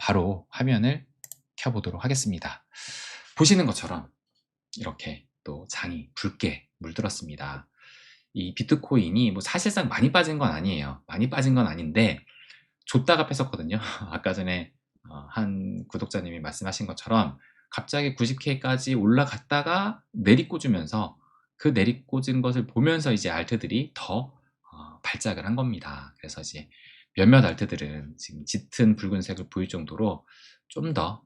바로 화면을 켜보도록 하겠습니다. 보시는 것처럼 이렇게 또 장이 붉게 물들었습니다. 이 비트코인이 뭐 사실상 많이 빠진 건 아니에요. 많이 빠진 건 아닌데 줬다가 뺐었거든요. 아까 전에 한 구독자님이 말씀하신 것처럼 갑자기 90K까지 올라갔다가 내리꽂으면서 그 내리꽂은 것을 보면서 이제 알트들이 더 발작을 한 겁니다. 그래서 이제 몇몇 알트들은 지금 짙은 붉은색을 보일 정도로 좀 더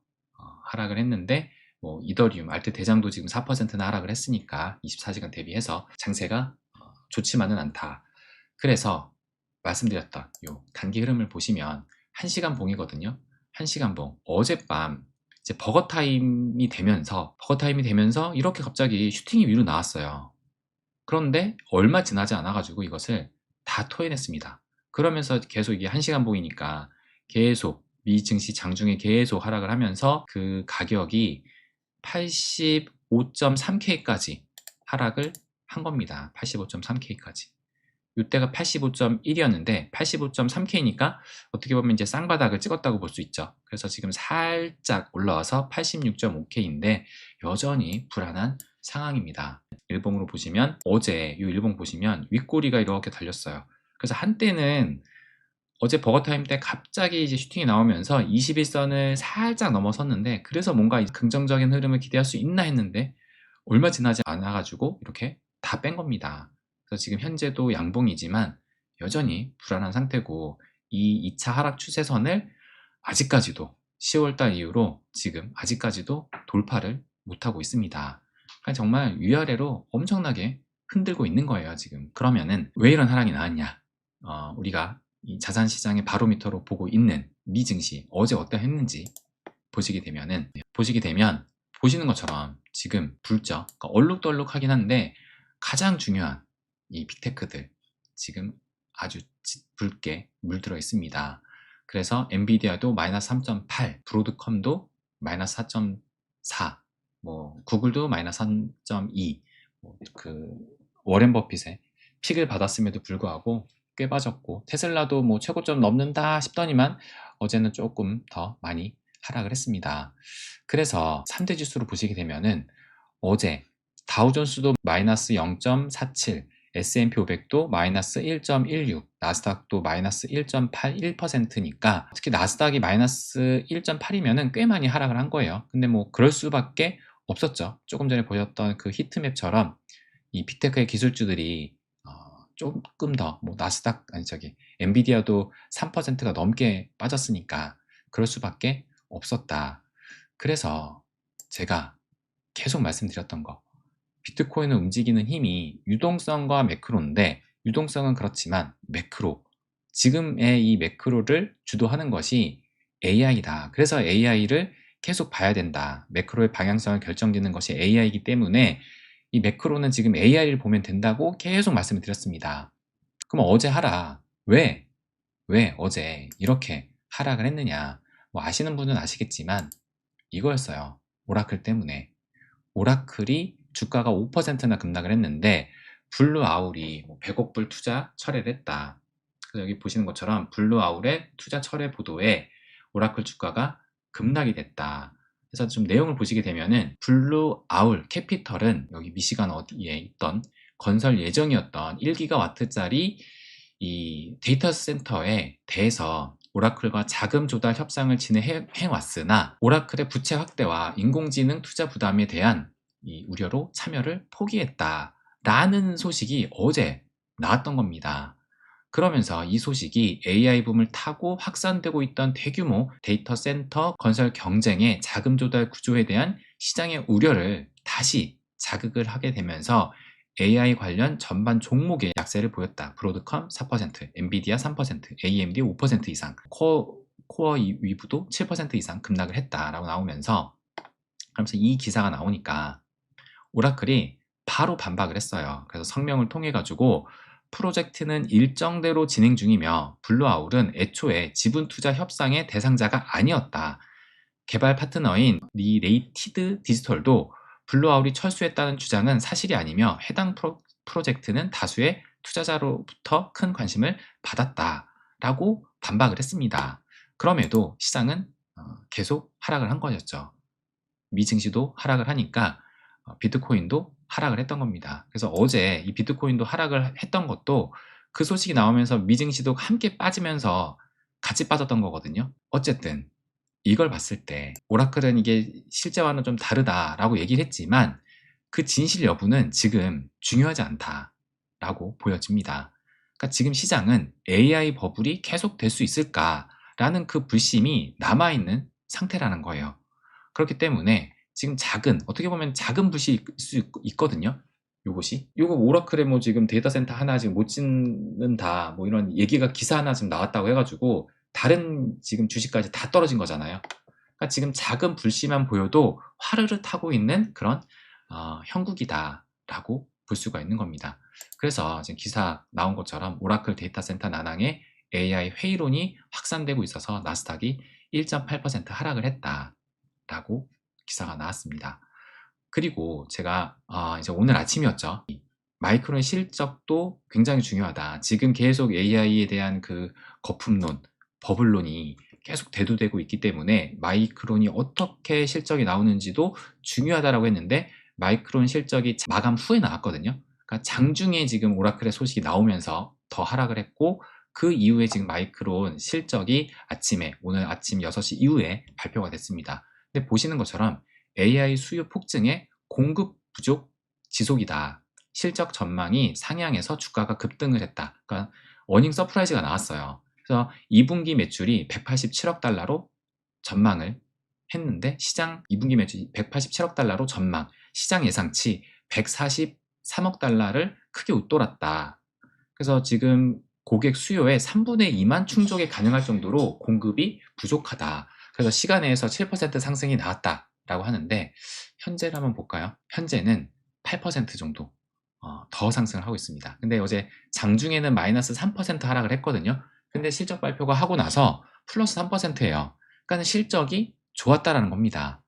하락을 했는데, 뭐 이더리움 알트 대장도 지금 4%나 하락을 했으니까 24시간 대비해서 장세가 좋지만은 않다. 그래서 말씀드렸던 요 단기 흐름을 보시면 1시간 봉이거든요. 1시간 봉. 어젯밤 이제 버거타임이 되면서 이렇게 갑자기 슈팅이 위로 나왔어요. 그런데 얼마 지나지 않아 가지고 이것을 다 토해냈습니다. 그러면서 계속 이게 1시간 봉이니까 계속 미 증시 장중에 계속 하락을 하면서 그 가격이 85.3K까지 하락을 한 겁니다. 85.3K까지. 이때가 85.1이었는데 85.3K니까 어떻게 보면 이제 쌍바닥을 찍었다고 볼 수 있죠. 그래서 지금 살짝 올라와서 86.5K인데 여전히 불안한 상황입니다. 일봉으로 보시면 어제 이 일봉 보시면 윗꼬리가 이렇게 달렸어요. 그래서 한때는 어제 버거타임 때 갑자기 이제 슈팅이 나오면서 21선을 살짝 넘어섰는데, 그래서 뭔가 긍정적인 흐름을 기대할 수 있나 했는데 얼마 지나지 않아 가지고 이렇게 다 뺀 겁니다. 그래서 지금 현재도 양봉이지만 여전히 불안한 상태고, 이 2차 하락 추세선을 아직까지도 10월달 이후로 지금 아직까지도 돌파를 못하고 있습니다. 그러니까 정말 위아래로 엄청나게 흔들고 있는 거예요 지금. 그러면은 왜 이런 하락이 나왔냐? 우리가 이 자산시장의 바로미터로 보고 있는 미 증시 어제 어떠했는지 보시게 되면 보시는 것처럼 지금 붉죠. 그러니까 얼룩덜룩하긴 한데 가장 중요한 이 빅테크들 지금 아주 붉게 물들어 있습니다. 그래서 엔비디아도 마이너스 3.8, 브로드컴도 마이너스 4.4, 뭐 구글도 마이너스 3.2, 그 워렌 버핏의 픽을 받았음에도 불구하고 꽤 빠졌고, 테슬라도 뭐 최고점 넘는다 싶더니만 어제는 조금 더 많이 하락을 했습니다. 그래서 3대 지수로 보시게 되면은 어제 다우존스도 마이너스 0.47, S&P 500도 마이너스 1.16, 나스닥도 마이너스 1.81%니까 특히 나스닥이 마이너스 1.8이면은 꽤 많이 하락을 한 거예요. 근데 뭐 그럴 수밖에 없었죠. 조금 전에 보였던 그 히트맵처럼 이 빅테크의 기술주들이 조금 더 뭐 나스닥 엔비디아도 3%가 넘게 빠졌으니까 그럴 수밖에 없었다. 그래서 제가 계속 말씀드렸던 거, 비트코인을 움직이는 힘이 유동성과 매크로인데, 유동성은 그렇지만 매크로, 지금의 이 매크로를 주도하는 것이 AI다. 그래서 AI를 계속 봐야 된다. 매크로의 방향성을 결정짓는 것이 AI이기 때문에 이 매크로는 지금 AI를 보면 된다고 계속 말씀을 드렸습니다. 그럼 어제 하락, 왜 어제 이렇게 하락을 했느냐? 뭐 아시는 분은 아시겠지만 이거였어요. 오라클 때문에. 오라클이 주가가 5%나 급락을 했는데 블루아울이 100억 불 투자 철회를 했다. 그래서 여기 보시는 것처럼 블루아울의 투자 철회 보도에 오라클 주가가 급락이 됐다. 그래서 좀 내용을 보시게 되면은 블루아울 캐피털은 여기 미시간 어디에 있던 건설 예정이었던 1기가와트짜리 이 데이터 센터에 대해서 오라클과 자금 조달 협상을 진행해 왔으나 오라클의 부채 확대와 인공지능 투자 부담에 대한 이 우려로 참여를 포기했다라는 소식이 어제 나왔던 겁니다. 그러면서 이 소식이 AI 붐을 타고 확산되고 있던 대규모 데이터 센터 건설 경쟁의 자금 조달 구조에 대한 시장의 우려를 다시 자극을 하게 되면서 AI 관련 전반 종목의 약세를 보였다. 브로드컴 4%, 엔비디아 3%, AMD 5% 이상, 코어 위부도 7% 이상 급락을 했다라고 나오면서, 그러면서 이 기사가 나오니까 오라클이 바로 반박을 했어요. 그래서 성명을 통해 가지고 프로젝트는 일정대로 진행 중이며 블루아울은 애초에 지분 투자 협상의 대상자가 아니었다. 개발 파트너인 리레이티드 디지털도 블루아울이 철수했다는 주장은 사실이 아니며 해당 프로젝트는 다수의 투자자로부터 큰 관심을 받았다라고 반박을 했습니다. 그럼에도 시장은 계속 하락을 한 것이었죠. 미 증시도 하락을 하니까 비트코인도 하락을 했던 겁니다. 그래서 어제 이 비트코인도 하락을 했던 것도 그 소식이 나오면서 미 증시도 함께 빠지면서 같이 빠졌던 거거든요. 어쨌든 이걸 봤을 때 오라클은 이게 실제와는 좀 다르다라고 얘기를 했지만 그 진실 여부는 지금 중요하지 않다라고 보여집니다. 그러니까 지금 시장은 AI 버블이 계속 될 수 있을까라는 그 불심이 남아있는 상태라는 거예요. 그렇기 때문에 지금 어떻게 보면 작은 불씨일 수 있거든요. 요것이. 요거 오라클에 뭐 지금 데이터 센터 하나 지금 못 짓는다, 뭐 이런 얘기가 기사 하나 지금 나왔다고 해가지고 다른 지금 주식까지 다 떨어진 거잖아요. 그러니까 지금 작은 불씨만 보여도 화르르 타고 있는 그런 형국이다라고 볼 수가 있는 겁니다. 그래서 지금 기사 나온 것처럼 오라클 데이터 센터 난항에 AI 회의론이 확산되고 있어서 나스닥이 1.8% 하락을 했다라고 기사가 나왔습니다. 그리고 제가 이제 오늘 아침이었죠. 마이크론의 실적도 굉장히 중요하다. 지금 계속 AI에 대한 그 거품론, 버블론이 계속 대두되고 있기 때문에 마이크론이 어떻게 실적이 나오는지도 중요하다라고 했는데 마이크론 실적이 마감 후에 나왔거든요. 그러니까 장중에 지금 오라클의 소식이 나오면서 더 하락을 했고 그 이후에 지금 마이크론 실적이 오늘 아침 6시 이후에 발표가 됐습니다. 근데 보시는 것처럼 AI 수요 폭증에 공급 부족 지속이다. 실적 전망이 상향해서 주가가 급등을 했다. 그러니까 어닝 서프라이즈가 나왔어요. 그래서 2분기 매출이 187억 달러로 전망을 했는데 2분기 매출이 187억 달러로 전망, 시장 예상치 143억 달러를 크게 웃돌았다. 그래서 지금 고객 수요의 3분의 2만 충족이 가능할 정도로 공급이 부족하다. 그래서 시간 내에서 7% 상승이 나왔다라고 하는데 현재를 한번 볼까요? 현재는 8% 정도 더 상승을 하고 있습니다. 근데 어제 장중에는 마이너스 3% 하락을 했거든요. 근데 실적 발표가 하고 나서 플러스 3%예요. 그러니까 실적이 좋았다라는 겁니다.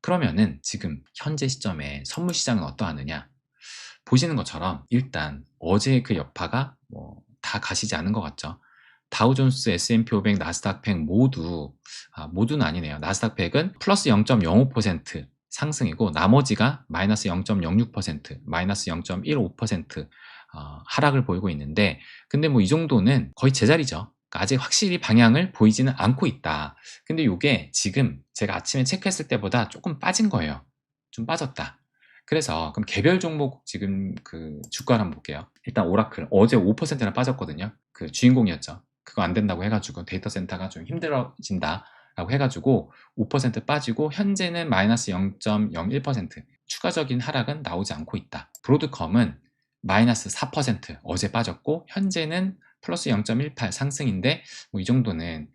그러면은 지금 현재 시점에 선물 시장은 어떠하느냐? 보시는 것처럼 일단 어제 그 여파가 다 가시지 않은 것 같죠. 다우존스, S&P 500, 나스닥 100 모두는 아니네요. 나스닥 100은 플러스 0.05% 상승이고 나머지가 마이너스 0.06%, 마이너스 0.15% 하락을 보이고 있는데 근데 뭐 이 정도는 거의 제자리죠. 그러니까 아직 확실히 방향을 보이지는 않고 있다. 근데 이게 지금 제가 아침에 체크했을 때보다 조금 빠진 거예요. 좀 빠졌다. 그래서 그럼 개별 종목 지금 그 주가를 한번 볼게요. 일단 오라클 어제 5%나 빠졌거든요. 그 주인공이었죠. 그거 안 된다고 해가지고 데이터 센터가 좀 힘들어진다라고 해가지고 5% 빠지고 현재는 마이너스 0.01% 추가적인 하락은 나오지 않고 있다. 브로드컴은 마이너스 4% 어제 빠졌고 현재는 플러스 0.18 상승인데 뭐 이 정도는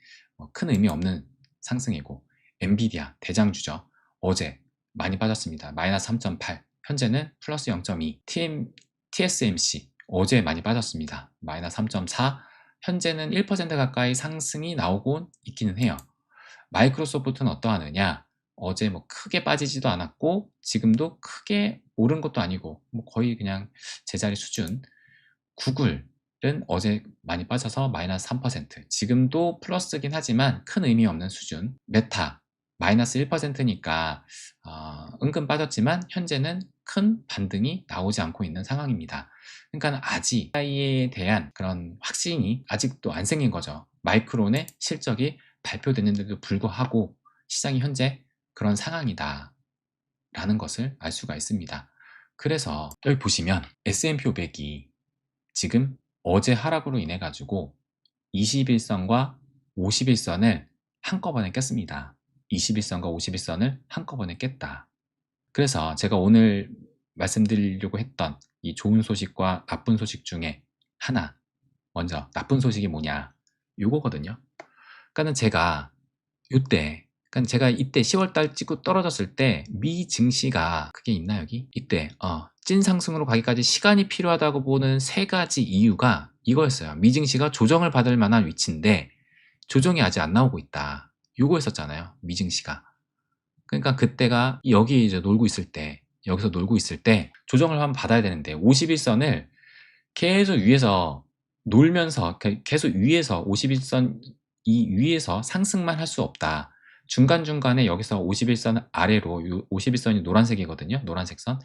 큰 의미 없는 상승이고 엔비디아 대장주죠. 어제 많이 빠졌습니다. 마이너스 3.8 현재는 플러스 0.2 TSMC 어제 많이 빠졌습니다. 마이너스 3.4 현재는 1% 가까이 상승이 나오고 있기는 해요. 마이크로소프트는 어떠하느냐? 어제 뭐 크게 빠지지도 않았고 지금도 크게 오른 것도 아니고 뭐 거의 그냥 제자리 수준. 구글은 어제 많이 빠져서 마이너스 3% 지금도 플러스긴 하지만 큰 의미 없는 수준. 메타 마이너스 1%니까 은근 빠졌지만 현재는 큰 반등이 나오지 않고 있는 상황입니다. 그러니까 아직 AI에 대한 그런 확신이 아직도 안 생긴 거죠. 마이크론의 실적이 발표됐는데도 불구하고 시장이 현재 그런 상황이다 라는 것을 알 수가 있습니다. 그래서 여기 보시면 S&P 500이 지금 어제 하락으로 인해 가지고 21선과 51선을 한꺼번에 깼습니다. 21선과 51선을 한꺼번에 깼다. 그래서 제가 오늘 말씀드리려고 했던 이 좋은 소식과 나쁜 소식 중에 하나, 먼저 나쁜 소식이 뭐냐 요거거든요. 그러니까는 제가 이때 10월달 찍고 떨어졌을 때 미 증시가 그게 있나 여기? 이때 찐 상승으로 가기까지 시간이 필요하다고 보는 세 가지 이유가 이거였어요. 미 증시가 조정을 받을 만한 위치인데 조정이 아직 안 나오고 있다. 요거였었잖아요. 미 증시가. 그러니까 그때가 여기 이제 여기서 놀고 있을 때 조정을 한번 받아야 되는데 51선을 계속 위에서 놀면서 계속 위에서 51선 이 위에서 상승만 할 수 없다. 중간중간에 여기서 51선 아래로, 51선이 노란색이거든요. 노란색 선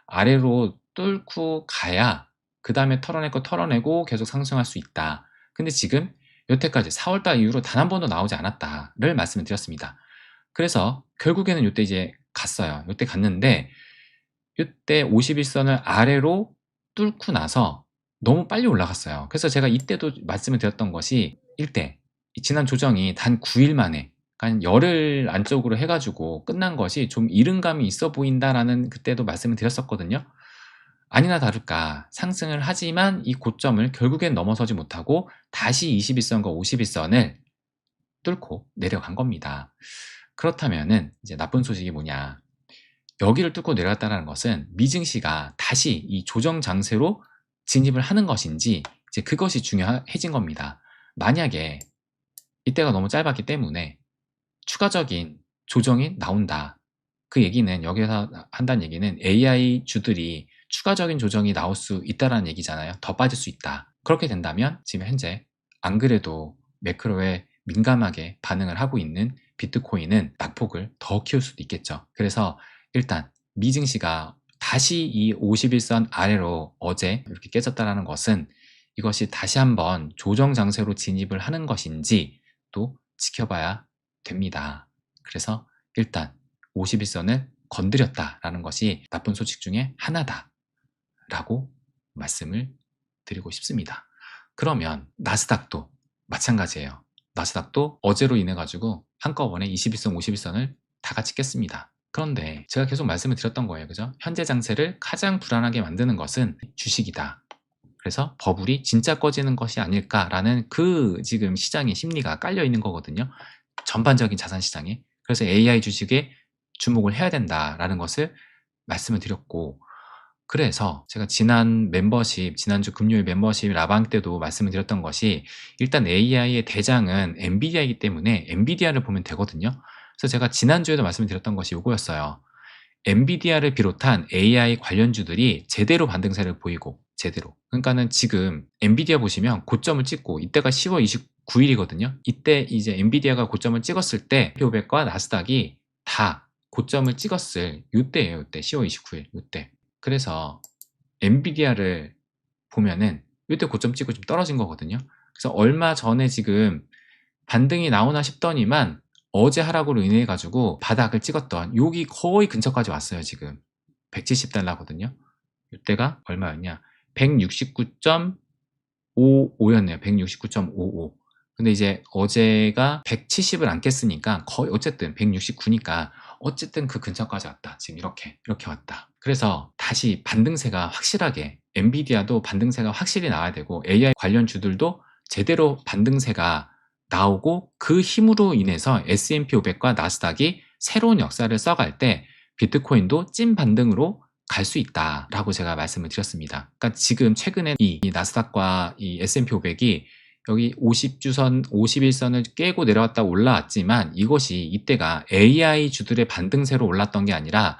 아래로 뚫고 가야 그 다음에 털어내고 계속 상승할 수 있다. 근데 지금 여태까지 4월달 이후로 단 한 번도 나오지 않았다를 말씀을 드렸습니다. 그래서 결국에는 이때 이제 갔어요. 이때 갔는데 이때 51선을 아래로 뚫고 나서 너무 빨리 올라갔어요. 그래서 제가 이때도 말씀을 드렸던 것이 일대 지난 조정이 단 9일 만에, 그러니까 열흘 안쪽으로 해가지고 끝난 것이 좀 이른감이 있어 보인다라는 그때도 말씀을 드렸었거든요. 아니나 다를까 상승을 하지만 이 고점을 결국엔 넘어서지 못하고 다시 21선과 51선을 뚫고 내려간 겁니다. 그렇다면은 이제 나쁜 소식이 뭐냐? 여기를 뚫고 내려갔다는 것은 미증시가 다시 이 조정 장세로 진입을 하는 것인지 이제 그것이 중요해진 겁니다. 만약에 이때가 너무 짧았기 때문에 추가적인 조정이 나온다. 그 얘기는 여기서 한다는 얘기는 AI 주들이 추가적인 조정이 나올 수 있다는 얘기잖아요. 더 빠질 수 있다. 그렇게 된다면 지금 현재 안 그래도 매크로에 민감하게 반응을 하고 있는 비트코인은 낙폭을 더 키울 수도 있겠죠. 그래서 일단 미증시가 다시 이 51선 아래로 어제 이렇게 깨졌다는 것은 이것이 다시 한번 조정 장세로 진입을 하는 것인지 또 지켜봐야 됩니다. 그래서 일단 51선을 건드렸다라는 것이 나쁜 소식 중에 하나다라고 말씀을 드리고 싶습니다. 그러면 나스닥도 마찬가지예요. 나스닥도 어제로 인해 가지고 한꺼번에 21선, 51선을 다 같이 깼습니다. 그런데 제가 계속 말씀을 드렸던 거예요. 그죠? 현재 장세를 가장 불안하게 만드는 것은 주식이다. 그래서 버블이 진짜 꺼지는 것이 아닐까라는 그 지금 시장의 심리가 깔려 있는 거거든요. 전반적인 자산 시장에. 그래서 AI 주식에 주목을 해야 된다라는 것을 말씀을 드렸고, 그래서 제가 지난주 금요일 멤버십 라방 때도 말씀을 드렸던 것이 일단 AI의 대장은 엔비디아이기 때문에 엔비디아를 보면 되거든요. 그래서 제가 지난주에도 말씀을 드렸던 것이 이거였어요. 엔비디아를 비롯한 AI 관련주들이 제대로 반등세를 보이고 제대로. 그러니까는 지금 엔비디아 보시면 고점을 찍고 이때가 10월 29일이거든요. 이때 이제 엔비디아가 고점을 찍었을 때 S&P500과 나스닥이 다 고점을 찍었을 이때예요. 이때 10월 29일 이때. 그래서 엔비디아를 보면은 이때 고점 찍고 좀 떨어진 거거든요. 그래서 얼마 전에 지금 반등이 나오나 싶더니만 어제 하락으로 인해 가지고 바닥을 찍었던 여기 거의 근처까지 왔어요. 지금 170달러거든요. 이때가 얼마였냐? 169.55였네요. 169.55. 근데 이제 어제가 170을 안 깼으니까 거의 어쨌든 169니까 어쨌든 그 근처까지 왔다. 지금 이렇게 왔다. 그래서 다시 반등세가 확실하게, 엔비디아도 반등세가 확실히 나와야 되고 AI 관련 주들도 제대로 반등세가 나오고 그 힘으로 인해서 S&P 500과 나스닥이 새로운 역사를 써갈 때 비트코인도 찐 반등으로 갈 수 있다라고 제가 말씀을 드렸습니다. 그러니까 지금 최근에 이 나스닥과 이 S&P 500이 여기 50주선, 51선을 깨고 내려왔다 올라왔지만 이것이 이때가 AI 주들의 반등세로 올랐던 게 아니라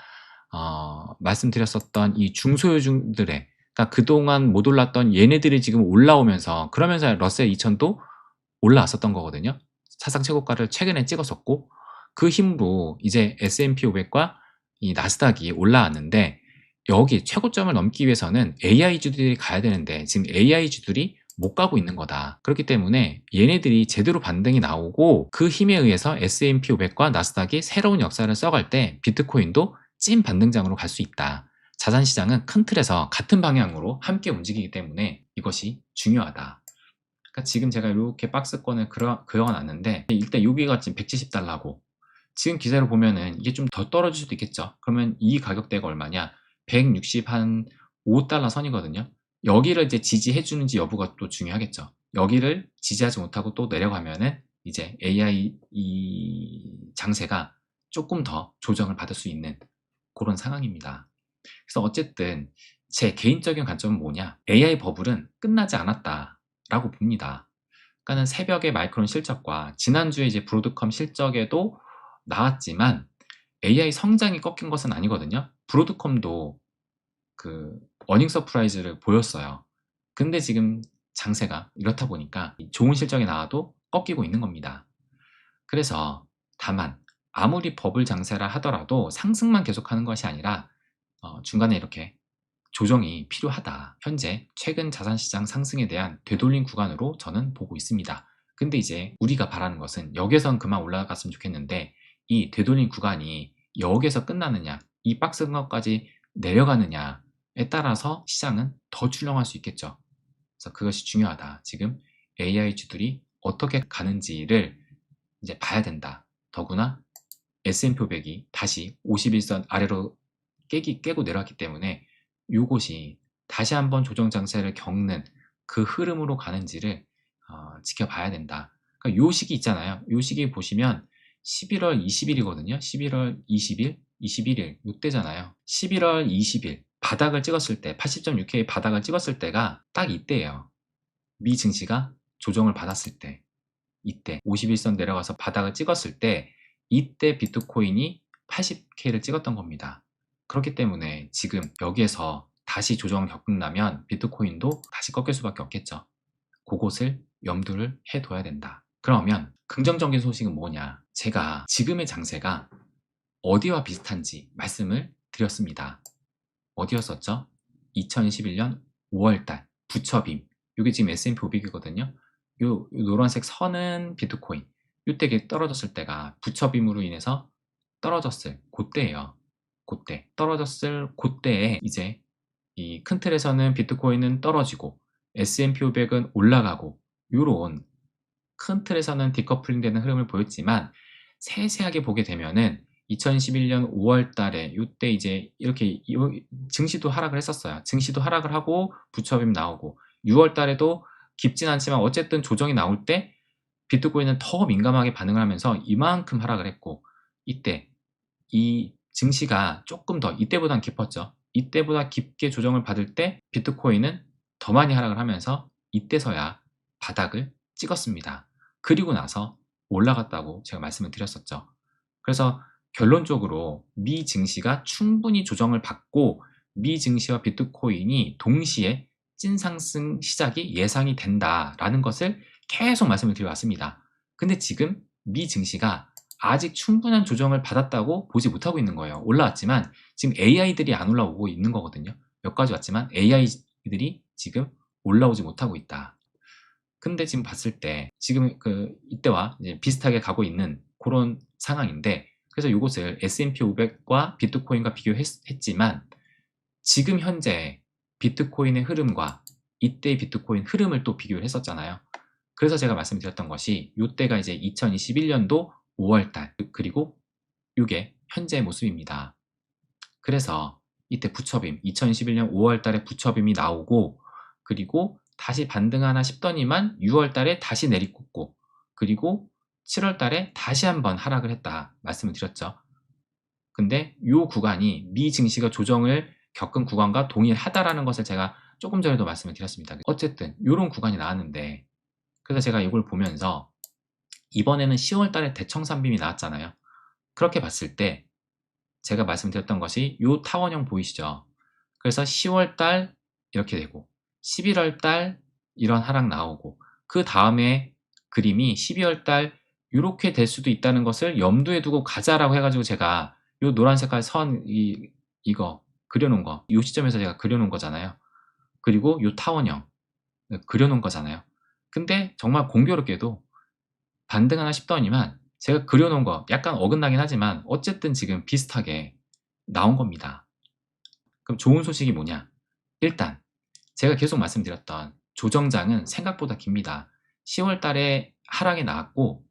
말씀드렸었던 이 중소유주들의, 그러니까 그동안 못 올랐던 얘네들이 지금 올라오면서 그러면서 러셀 2000도 올라왔었던 거거든요. 사상 최고가를 최근에 찍었었고 그 힘으로 이제 S&P 500과 이 나스닥이 올라왔는데 여기 최고점을 넘기 위해서는 AI주들이 가야 되는데 지금 AI주들이 못 가고 있는 거다. 그렇기 때문에 얘네들이 제대로 반등이 나오고 그 힘에 의해서 S&P 500과 나스닥이 새로운 역사를 써갈 때 비트코인도 찐 반등장으로 갈 수 있다. 자산시장은 큰 틀에서 같은 방향으로 함께 움직이기 때문에 이것이 중요하다. 그러니까 지금 제가 이렇게 박스권을 그어놨는데 일단 여기가 지금 170달러고 지금 기세로 보면은 이게 좀 더 떨어질 수도 있겠죠. 그러면 이 가격대가 얼마냐? 165달러 선이거든요. 여기를 이제 지지해 주는지 여부가 또 중요하겠죠. 여기를 지지하지 못하고 또 내려가면은 이제 AI 이 장세가 조금 더 조정을 받을 수 있는 그런 상황입니다. 그래서 어쨌든 제 개인적인 관점은 뭐냐? AI 버블은 끝나지 않았다라고 봅니다. 그러니까는 새벽에 마이크론 실적과 지난주에 이제 브로드컴 실적에도 나왔지만 AI 성장이 꺾인 것은 아니거든요. 브로드컴도 그 어닝 서프라이즈를 보였어요. 근데 지금 장세가 이렇다 보니까 좋은 실적이 나와도 꺾이고 있는 겁니다. 그래서 다만 아무리 버블 장세라 하더라도 상승만 계속하는 것이 아니라 중간에 이렇게 조정이 필요하다. 현재 최근 자산시장 상승에 대한 되돌림 구간으로 저는 보고 있습니다. 근데 이제 우리가 바라는 것은 여기선 그만 올라갔으면 좋겠는데 이 되돌림 구간이 여기서 끝나느냐, 이 박스 근거까지 내려가느냐에 따라서 시장은 더 출렁할 수 있겠죠. 그래서 그것이 중요하다. 지금 AI주들이 어떻게 가는지를 이제 봐야 된다. 더구나 S&P 500이 다시 51선 아래로 깨고 내려왔기 때문에 요것이 다시 한번 조정 장세를 겪는 그 흐름으로 가는지를 지켜봐야 된다. 그러니까 요 시기 있잖아요. 요 시기 보시면 11월 20일이거든요. 11월 20일, 21일 요때잖아요. 11월 20일 바닥을 찍었을 때 80.6K 바닥을 찍었을 때가 딱 이때예요. 미 증시가 조정을 받았을 때, 이때 51선 내려가서 바닥을 찍었을 때 이때 비트코인이 80K를 찍었던 겁니다. 그렇기 때문에 지금 여기에서 다시 조정을 겪는다면 비트코인도 다시 꺾일 수밖에 없겠죠. 그것을 염두를 해둬야 된다. 그러면 긍정적인 소식은 뭐냐? 제가 지금의 장세가 어디와 비슷한지 말씀을 드렸습니다. 어디였었죠? 2021년 5월달 부처빔, 이게 지금 S&P 500이거든요. 요 노란색 선은 비트코인, 요때 떨어졌을 때가 부처빔으로 인해서 떨어졌을 그때예요. 그때 떨어졌을 그때에 이제 이 큰 틀에서는 비트코인은 떨어지고 S&P 500은 올라가고 요런 큰 틀에서는 디커플링 되는 흐름을 보였지만 세세하게 보게 되면은 2011년 5월 달에 요때 이제 이렇게 증시도 하락을 했었어요. 증시도 하락을 하고 부처빔 나오고 6월 달에도 깊진 않지만 어쨌든 조정이 나올 때 비트코인은 더 민감하게 반응을 하면서 이만큼 하락을 했고 이때 이 증시가 조금 더 이때보단 깊었죠. 이때보다 깊게 조정을 받을 때 비트코인은 더 많이 하락을 하면서 이때서야 바닥을 찍었습니다. 그리고 나서 올라갔다고 제가 말씀을 드렸었죠. 그래서 결론적으로 미 증시가 충분히 조정을 받고 미 증시와 비트코인이 동시에 찐상승 시작이 예상이 된다라는 것을 계속 말씀을 드려왔습니다. 근데 지금 미 증시가 아직 충분한 조정을 받았다고 보지 못하고 있는 거예요. 올라왔지만 지금 AI들이 안 올라오고 있는 거거든요. 몇 가지 왔지만 AI들이 지금 올라오지 못하고 있다. 근데 지금 봤을 때 지금 이때와 이제 비슷하게 가고 있는 그런 상황인데 그래서 이것을 S&P 500과 비트코인과 비교했지만 지금 현재 비트코인의 흐름과 이때의 비트코인 흐름을 또 비교를 했었잖아요. 그래서 제가 말씀드렸던 것이 이때가 이제 2021년도 5월달 그리고 이게 현재의 모습입니다. 그래서 이때 부처빔 2021년 5월달에 부처빔이 나오고 그리고 다시 반등하나 싶더니만 6월달에 다시 내리꽂고 그리고 7월달에 다시 한번 하락을 했다 말씀을 드렸죠. 근데 이 구간이 미 증시가 조정을 겪은 구간과 동일하다라는 것을 제가 조금 전에도 말씀을 드렸습니다. 어쨌든 이런 구간이 나왔는데 그래서 제가 이걸 보면서 이번에는 10월달에 대청산빔이 나왔잖아요. 그렇게 봤을 때 제가 말씀드렸던 것이 이 타원형 보이시죠? 그래서 10월달 이렇게 되고 11월달 이런 하락 나오고 그 다음에 그림이 12월달 이렇게 될 수도 있다는 것을 염두에 두고 가자라고 해가지고 제가 이 노란 색깔 선 이거 그려놓은 거 이 시점에서 제가 그려놓은 거잖아요. 그리고 이 타원형 그려놓은 거잖아요. 근데 정말 공교롭게도 반등하나 싶더니만 제가 그려놓은 거 약간 어긋나긴 하지만 어쨌든 지금 비슷하게 나온 겁니다. 그럼 좋은 소식이 뭐냐? 일단 제가 계속 말씀드렸던 조정장은 생각보다 깁니다. 10월 달에 하락이 나왔고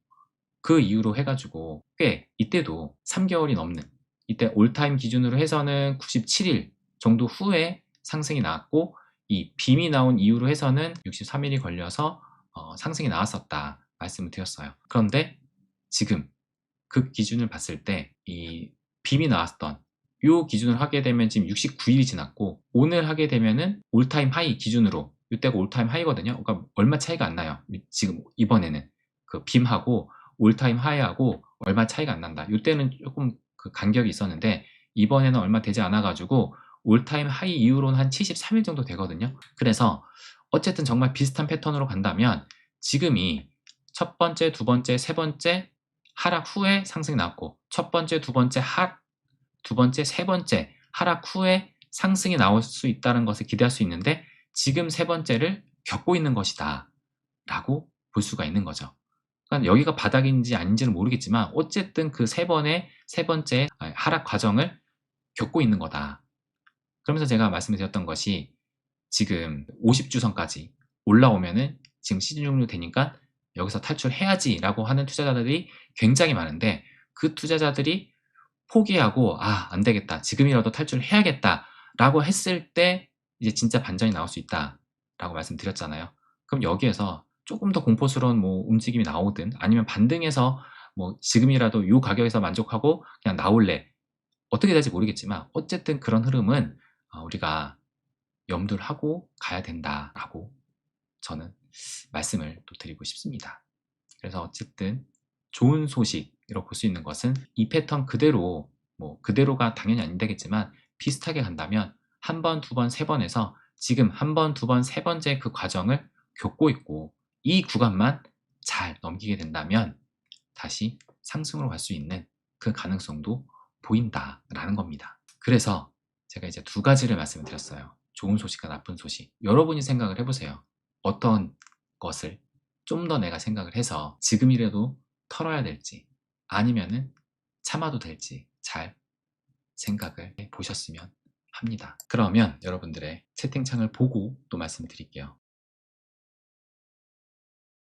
그 이후로 해가지고 꽤 이때도 3개월이 넘는 이때 올타임 기준으로 해서는 97일 정도 후에 상승이 나왔고 이 빔이 나온 이후로 해서는 63일이 걸려서 상승이 나왔었다 말씀을 드렸어요. 그런데 지금 그 기준을 봤을 때 이 빔이 나왔던 요 기준을 하게 되면 지금 69일이 지났고 오늘 하게 되면은 올타임 하이 기준으로 이때가 올타임 하이거든요. 그러니까 얼마 차이가 안 나요. 지금 이번에는 그 빔하고 올타임 하이하고 얼마 차이가 안 난다. 이때는 조금 그 간격이 있었는데 이번에는 얼마 되지 않아 가지고 올타임 하이 이후로는 한 73일 정도 되거든요. 그래서 어쨌든 정말 비슷한 패턴으로 간다면 지금이 첫 번째, 두 번째, 세 번째 하락 후에 상승이 나왔고 첫 번째, 두 번째 두 번째, 세 번째 하락 후에 상승이 나올 수 있다는 것을 기대할 수 있는데 지금 세 번째를 겪고 있는 것이다 라고 볼 수가 있는 거죠. 그러니까 여기가 바닥인지 아닌지는 모르겠지만 어쨌든 그 세 번째 하락 과정을 겪고 있는 거다. 그러면서 제가 말씀을 드렸던 것이 지금 50주선까지 올라오면은 지금 시즌 종료 되니까 여기서 탈출해야지 라고 하는 투자자들이 굉장히 많은데 그 투자자들이 포기하고 안 되겠다. 지금이라도 탈출해야겠다. 라고 했을 때 이제 진짜 반전이 나올 수 있다. 라고 말씀드렸잖아요. 그럼 여기에서 조금 더 공포스러운 움직임이 나오든 아니면 반등해서 지금이라도 이 가격에서 만족하고 그냥 나올래. 어떻게 될지 모르겠지만 어쨌든 그런 흐름은 우리가 염두를 하고 가야 된다라고 저는 말씀을 또 드리고 싶습니다. 그래서 어쨌든 좋은 소식이라고 볼 수 있는 것은 이 패턴 그대로 그대로가 당연히 안 되겠지만 비슷하게 간다면 한 번, 두 번, 세 번에서 지금 한 번, 두 번, 세 번째 그 과정을 겪고 있고 이 구간만 잘 넘기게 된다면 다시 상승으로 갈 수 있는 그 가능성도 보인다라는 겁니다. 그래서 제가 이제 두 가지를 말씀을 드렸어요. 좋은 소식과 나쁜 소식. 여러분이 생각을 해보세요. 어떤 것을 좀 더 내가 생각을 해서 지금이라도 털어야 될지 아니면은 참아도 될지 잘 생각을 해 보셨으면 합니다. 그러면 여러분들의 채팅창을 보고 또 말씀을 드릴게요.